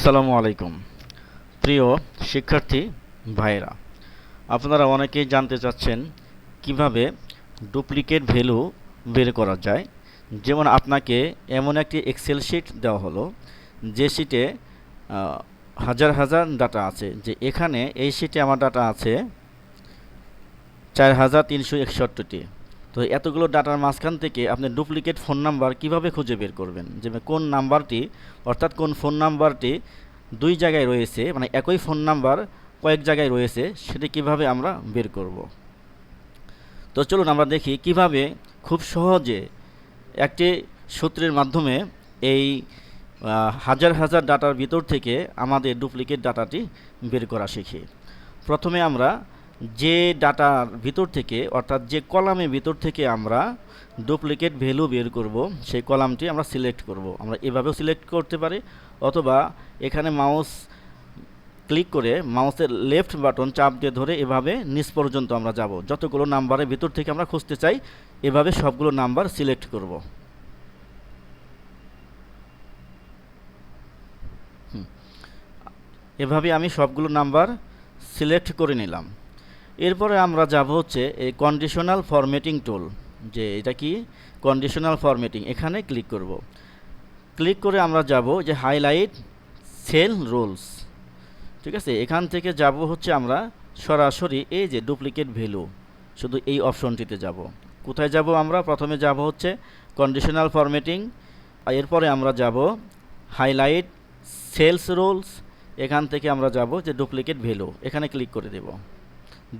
আসসালামু আলাইকুম। প্রিয় শিক্ষার্থী ভাইরা, আপনারা অনেকেই জানতে চাচ্ছেন কিভাবে ডুপ্লিকেট ভ্যালু বের করা যায়। যেমন আপনাকে এমন একটি এক্সেল শিট দেওয়া হলো, যে শিটে হাজার হাজার ডাটা আছে। যে এখানে এই শিটে আমার ডাটা আছে 4361টি। তো এতগুলো ডাটার মাঝখান থেকে আপনি ডুপ্লিকেট ফোন নাম্বার কিভাবে খুঁজে বের করবেন, যে কোন নাম্বারটি, অর্থাৎ কোন ফোন নাম্বারটি দুই জায়গায় রয়েছে, মানে একই ফোন নাম্বার কয়েক জায়গায় রয়েছে, সেটি কিভাবে আমরা বের করব। তো চলুন আমরা দেখি কিভাবে খুব সহজে একটি সূত্রের মাধ্যমে এই হাজার হাজার ডাটার ভিতর থেকে আমাদের ডুপ্লিকেট ডাটাটি বের করা শিখি। প্রথমে আমরা যে ডাটার ভিতর থেকে, অর্থাৎ যে কলামের ভিতর থেকে আমরা ডুপ্লিকেট ভ্যালু বের করব, সেই কলামটি আমরা সিলেক্ট করব। আমরা এভাবেও সিলেক্ট করতে পারি, অথবা এখানে মাউস ক্লিক করে মাউসের লেফট বাটন চাপ দিয়ে ধরে এভাবে নিচ পর্যন্ত আমরা যাব। যতগুলো নাম্বারের ভিতর থেকে আমরা খুঁজতে চাই, এভাবে সবগুলো নাম্বার সিলেক্ট করব। এভাবে আমি সবগুলো নাম্বার সিলেক্ট করে নিলাম। এরপরে আমরা যাব হচ্ছে এই কন্ডিশনাল ফরম্যাটিং টুল। যে এটা কি কন্ডিশনাল ফরম্যাটিং, এখানে ক্লিক করব। ক্লিক করে আমরা যাব যে হাইলাইট সেল রুলস। ঠিক আছে, এখান থেকে যাব হচ্ছে আমরা সরাসরি এই যে ডুপ্লিকেট ভ্যালু, শুধু এই অপশনটিতে যাব। কোথায় যাব আমরা? প্রথমে যাব হচ্ছে কন্ডিশনাল ফরম্যাটিং, এরপরে আমরা যাব হাইলাইট সেলস রুলস। এখান থেকে আমরা যাব যে ডুপ্লিকেট ভ্যালু, এখানে ক্লিক করে দেব।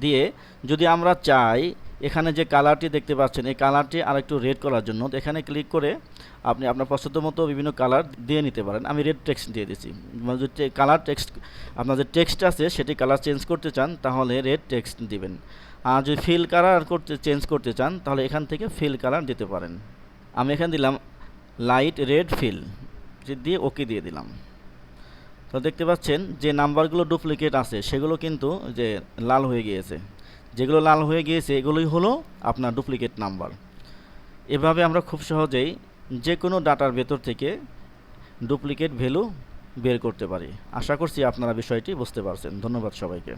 দিয়ে যদি আমরা চাই, এখানে যে কালারটি দেখতে পাচ্ছেন, এই কালারটি আর একটু রেড করার জন্য এখানে ক্লিক করে আপনি আপনার পছন্দ মতো বিভিন্ন কালার দিয়ে নিতে পারেন। আমি রেড টেক্সট দিয়ে দিচ্ছি। যদি কালার টেক্সট, আপনার যে টেক্সট আছে সেটি কালার চেঞ্জ করতে চান, তাহলে রেড টেক্সট দিবেন। আর যদি ফিল কালার চেঞ্জ করতে চান, তাহলে এখান থেকে ফিল কালার দিতে পারেন। আমি এখানে দিলাম লাইট রেড ফিল, দিয়ে ওকে দিয়ে দিলাম। তো দেখতে পাচ্ছেন যে নাম্বারগুলো ডুপ্লিকেট আছে সেগুলো কিন্তু যে লাল হয়ে গিয়েছে। যেগুলো লাল হয়ে গিয়েছে এগুলোই হলো আপনার ডুপ্লিকেট নাম্বার। এভাবে আমরা খুব সহজেই যে কোনো ডাটার ভেতর থেকে ডুপ্লিকেট ভ্যালু বের করতে পারি। আশা করছি আপনারা বিষয়টি বুঝতে পারছেন। ধন্যবাদ সবাইকে।